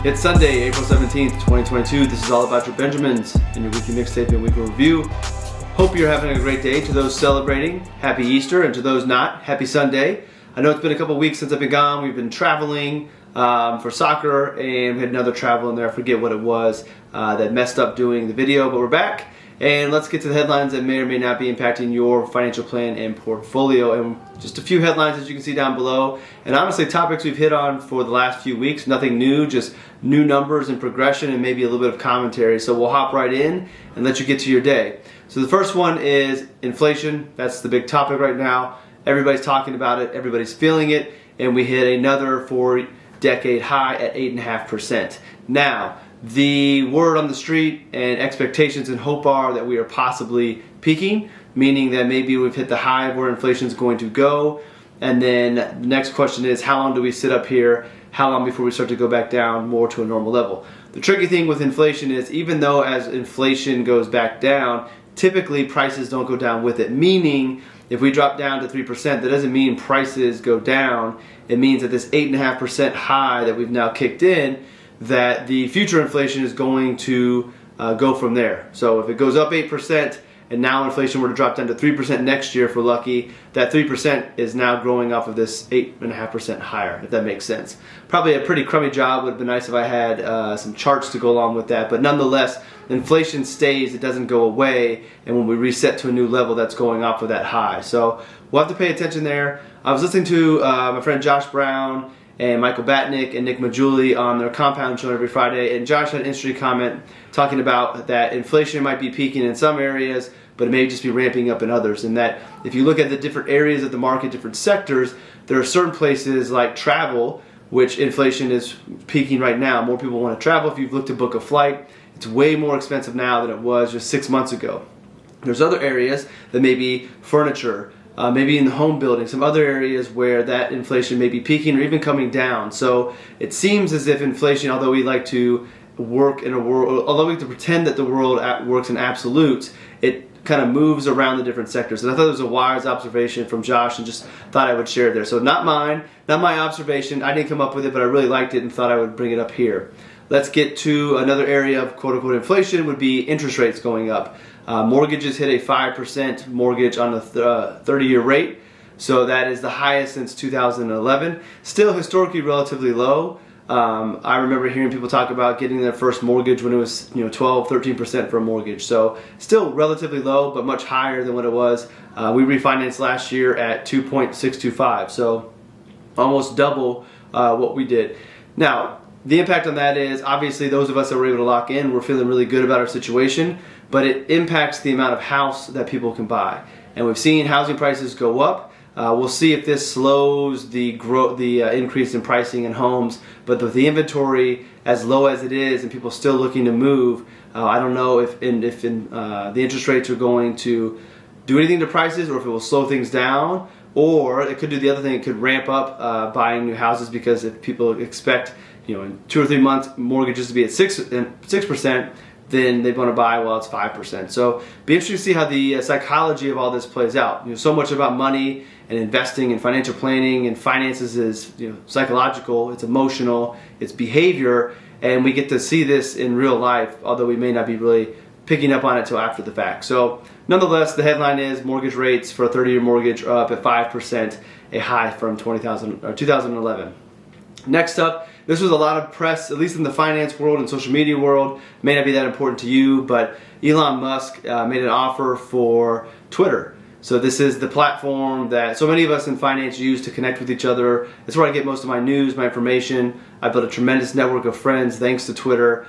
It's Sunday, April 17th, 2022. This is all about your Benjamins and your weekly mixtape and weekly review. Hope you're having a great day. To those celebrating, happy Easter, and to those not, happy Sunday. I know it's been a couple weeks since I've been gone. We've been traveling for soccer, and we had another travel in there. I forget what it was that messed up doing the video, but we're back. And let's get to the headlines that may or may not be impacting your financial plan and portfolio. And just a few headlines as you can see down below. And honestly, topics we've hit on for the last few weeks. Nothing new, just new numbers and progression and maybe a little bit of commentary. So we'll hop right in and let you get to your day. So the first one is inflation. That's the big topic right now. Everybody's talking about it. Everybody's feeling it. And we hit another 4-decade high at 8.5%. Now, the word on the street and expectations and hope are that we are possibly peaking, meaning that maybe we've hit the high of where inflation is going to go. And then the next question is, how long do we sit up here? How long before we start to go back down more to a normal level? The tricky thing with inflation is, even though as inflation goes back down, typically prices don't go down with it. Meaning, if we drop down to 3%, that doesn't mean prices go down. It means that this 8.5% high that we've now kicked in, that the future inflation is going to go from there. So if it goes up 8% and now inflation were to drop down to 3% next year if we're lucky, that 3% is now growing off of this 8.5% higher, if that makes sense. Probably a pretty crummy job. Would have been nice if I had some charts to go along with that, but nonetheless, inflation stays, it doesn't go away, and when we reset to a new level, that's going off of that high. So we'll have to pay attention there. I was listening to my friend Josh Brown and Michael Batnick and Nick Majuli on their Compound show every Friday, and Josh had an interesting comment talking about that inflation might be peaking in some areas, but it may just be ramping up in others, and that if you look at the different areas of the market, different sectors, there are certain places like travel, which inflation is peaking right now. More people want to travel. If you've looked to book a flight, it's way more expensive now than it was just 6 months ago. There's other areas that may be furniture, maybe in the home building, some other areas where that inflation may be peaking or even coming down. So it seems as if inflation, although we like to work in a world, although we like to pretend that the world works in absolutes, it kind of moves around the different sectors. And I thought it was a wise observation from Josh and just thought I would share it there. So not mine, not my observation. I didn't come up with it, but I really liked it and thought I would bring it up here. Let's get to another area of quote-unquote inflation, would be interest rates going up. Mortgages hit a 5% mortgage on the 30-year rate, so that is the highest since 2011. Still historically relatively low. I remember hearing people talk about getting their first mortgage when it was 12, 13% for a mortgage. So still relatively low, but much higher than what it was. We refinanced last year at 2.625, so almost double what we did. Now, the impact on that is, obviously, those of us that were able to lock in, we're feeling really good about our situation, but it impacts the amount of house that people can buy. And we've seen housing prices go up. We'll see if this slows the increase in pricing in homes, but with the inventory as low as it is and people still looking to move, I don't know if the interest rates are going to do anything to prices, or if it will slow things down, or it could do the other thing, it could ramp up buying new houses, because if people expect in 2 or 3 months mortgages to be at 6%, then they want to buy while it's 5%. So be interesting to see how the psychology of all this plays out. So much about money and investing and financial planning and finances is psychological, it's emotional, it's behavior, and we get to see this in real life, although we may not be really picking up on it till after the fact. So nonetheless, the headline is mortgage rates for a 30-year mortgage are up at 5%, a high from 2011. Next up, this was a lot of press, at least in the finance world and social media world. May not be that important to you, but Elon Musk made an offer for Twitter. So this is the platform that so many of us in finance use to connect with each other. It's where I get most of my news, my information. I built a tremendous network of friends thanks to Twitter.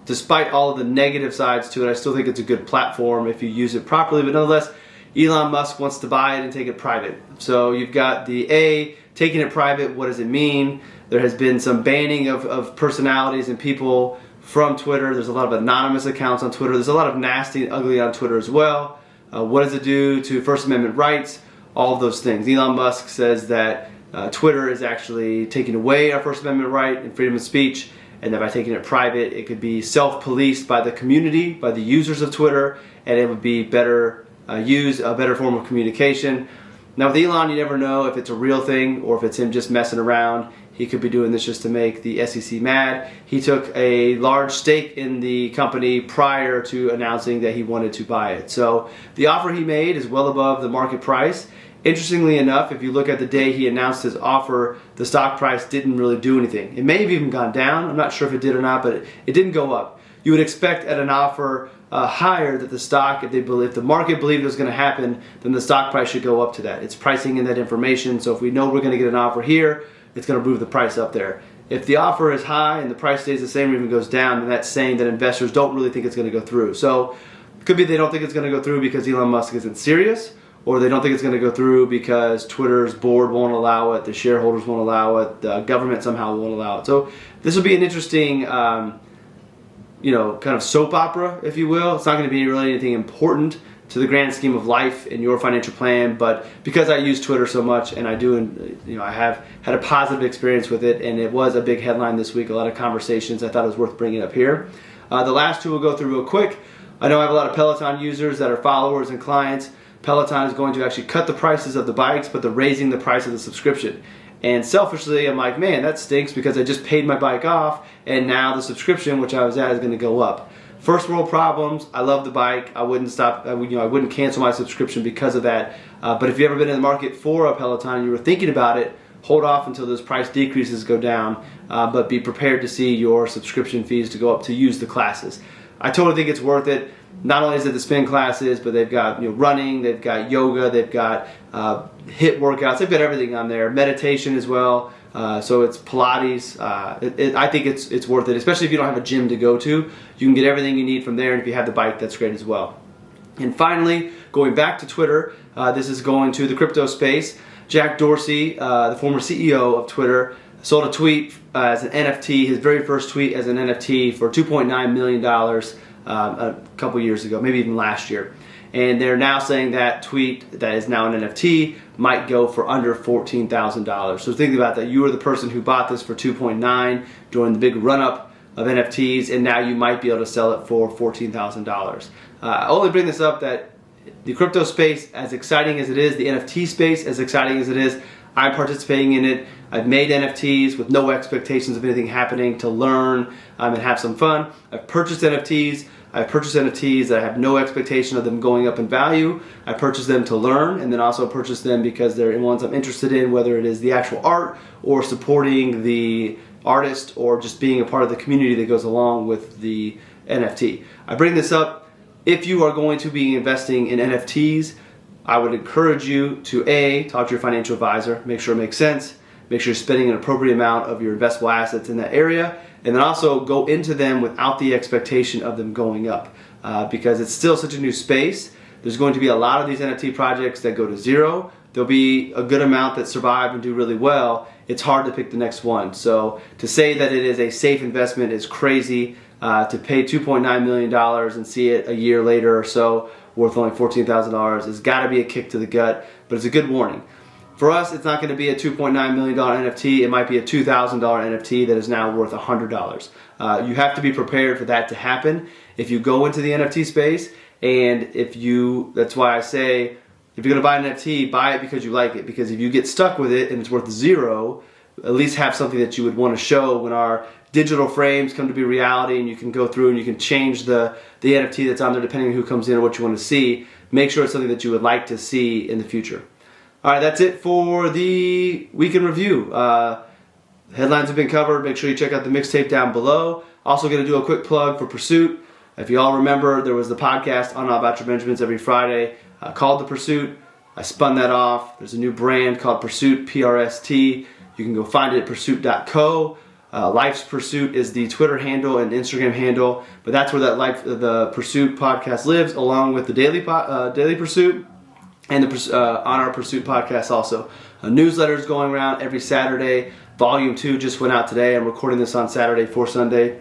Despite all of the negative sides to it, I still think it's a good platform if you use it properly. But nonetheless, Elon Musk wants to buy it and take it private. So you've got the taking it private. What does it mean? There has been some banning of personalities and people from Twitter. There's a lot of anonymous accounts on Twitter. There's a lot of nasty and ugly on Twitter as well. What does it do to First Amendment rights? All of those things. Elon Musk says that Twitter is actually taking away our First Amendment right and freedom of speech, and that by taking it private, it could be self-policed by the community, by the users of Twitter, and it would be better used, a better form of communication. Now with Elon, you never know if it's a real thing or if it's him just messing around. He could be doing this just to make the SEC mad. He took a large stake in the company prior to announcing that he wanted to buy it. So the offer he made is well above the market price. Interestingly enough, if you look at the day he announced his offer, the stock price didn't really do anything. It may have even gone down. I'm not sure if it did or not, but it didn't go up. You would expect at an offer higher that the stock, if the market believed it was going to happen, then the stock price should go up to that. It's pricing in that information. So if we know we're going to get an offer here, it's going to move the price up there. If the offer is high and the price stays the same or even goes down, then that's saying that investors don't really think it's going to go through. So it could be they don't think it's going to go through because Elon Musk isn't serious, or they don't think it's going to go through because Twitter's board won't allow it, the shareholders won't allow it, the government somehow won't allow it. So this will be an interesting kind of soap opera, if you will. It's not going to be really anything important to the grand scheme of life in your financial plan, but because I use Twitter so much and I have had a positive experience with it, and it was a big headline this week, a lot of conversations, I thought it was worth bringing up here. The last two we'll go through real quick. I know I have a lot of Peloton users that are followers and clients. Peloton is going to actually cut the prices of the bikes, but they're raising the price of the subscription. And selfishly, I'm like, man, that stinks because I just paid my bike off, and now the subscription, which I was at, is going to go up. First world problems. I love the bike. I wouldn't stop. I wouldn't cancel my subscription because of that. But if you've ever been in the market for a Peloton and you were thinking about it, hold off until those price decreases go down. But be prepared to see your subscription fees to go up to use the classes. I totally think it's worth it. Not only is it the spin classes, but they've got running, they've got yoga, they've got HIIT workouts, they've got everything on there. Meditation as well. So it's Pilates. I think it's worth it, especially if you don't have a gym to go to. You can get everything you need from there, and if you have the bike, that's great as well. And finally, going back to Twitter, this is going to the crypto space. Jack Dorsey, the former CEO of Twitter, sold a tweet as an NFT, his very first tweet as an NFT for $2.9 million a couple years ago, maybe even last year. And they're now saying that tweet that is now an NFT might go for under $14,000. So think about that. You were the person who bought this for 2.9 during the big run-up of NFTs, and now you might be able to sell it for $14,000. I only bring this up that the crypto space, as exciting as it is, the NFT space, as exciting as it is, I'm participating in it. I've made NFTs with no expectations of anything happening, to learn and have some fun. I've purchased NFTs. I've purchased NFTs that I have no expectation of them going up in value. I purchased them to learn, and then also purchased them because they're ones I'm interested in, whether it is the actual art or supporting the artist or just being a part of the community that goes along with the NFT. I bring this up. If you are going to be investing in NFTs, I would encourage you to talk to your financial advisor, make sure it makes sense, make sure you're spending an appropriate amount of your investable assets in that area, and then also go into them without the expectation of them going up, because it's still such a new space. There's going to be a lot of these NFT projects that go to zero. There'll be a good amount that survive and do really well. It's hard to pick the next one. So to say that it is a safe investment is crazy. To pay $2.9 million and see it a year later or so worth only $14,000 has got to be a kick to the gut, but it's a good warning. For us, it's not going to be a $2.9 million NFT. It might be a $2,000 NFT that is now worth $100. You have to be prepared for that to happen if you go into the NFT space. And that's why I say, if you're going to buy an NFT, buy it because you like it. Because if you get stuck with it and it's worth zero, at least have something that you would want to show when our digital frames come to be reality, and you can go through and you can change the NFT that's on there depending on who comes in or what you want to see. Make sure it's something that you would like to see in the future. All right, that's it for the week in review. Headlines have been covered. Make sure you check out the mixtape down below. Also going to do a quick plug for Pursuit. If you all remember, there was the podcast on All About Your Benjamins every Friday called The Pursuit. I spun that off. There's a new brand called Pursuit, PRST. You can go find it at pursuit.co. Life's Pursuit is the Twitter handle and Instagram handle, but that's where the Pursuit podcast lives, along with the Daily Pursuit and the On Our Pursuit podcast also. A newsletter is going around every Saturday. Volume 2 just went out today. I'm recording this on Saturday for Sunday.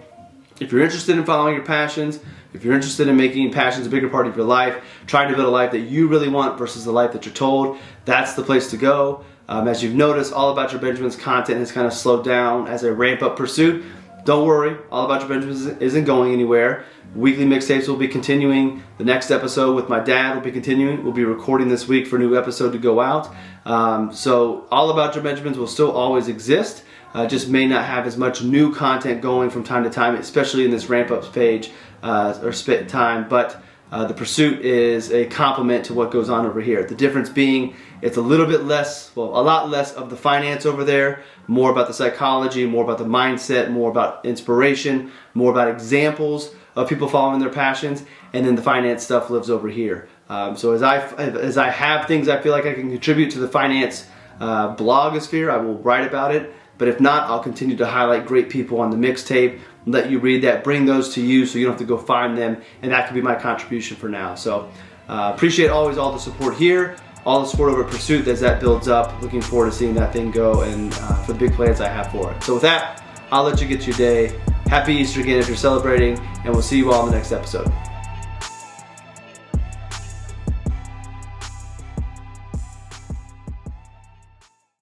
If you're interested in following your passions, if you're interested in making passions a bigger part of your life, trying to build a life that you really want versus the life that you're told, that's the place to go. As you've noticed, All About Your Benjamins content has kind of slowed down as I ramp up Pursuit. Don't worry, All About Your Benjamins isn't going anywhere. Weekly mixtapes will be continuing. The next episode with my dad will be continuing. We'll be recording this week for a new episode to go out. So All About Your Benjamins will still always exist. just may not have as much new content going from time to time, especially in this ramp up page or spit time. But the pursuit is a complement to what goes on over here. The difference being it's a little bit less, well, a lot less of the finance over there, more about the psychology, more about the mindset, more about inspiration, more about examples of people following their passions, and then the finance stuff lives over here. So as I have things I feel like I can contribute to the finance blogosphere, I will write about it. But if not, I'll continue to highlight great people on the mixtape, let you read that, bring those to you so you don't have to go find them, and that could be my contribution for now. So appreciate always all the support here, all the support over at Pursuit as that builds up. Looking forward to seeing that thing go and for the big plans I have for it. So with that, I'll let you get to your day. Happy Easter again if you're celebrating, and we'll see you all in the next episode.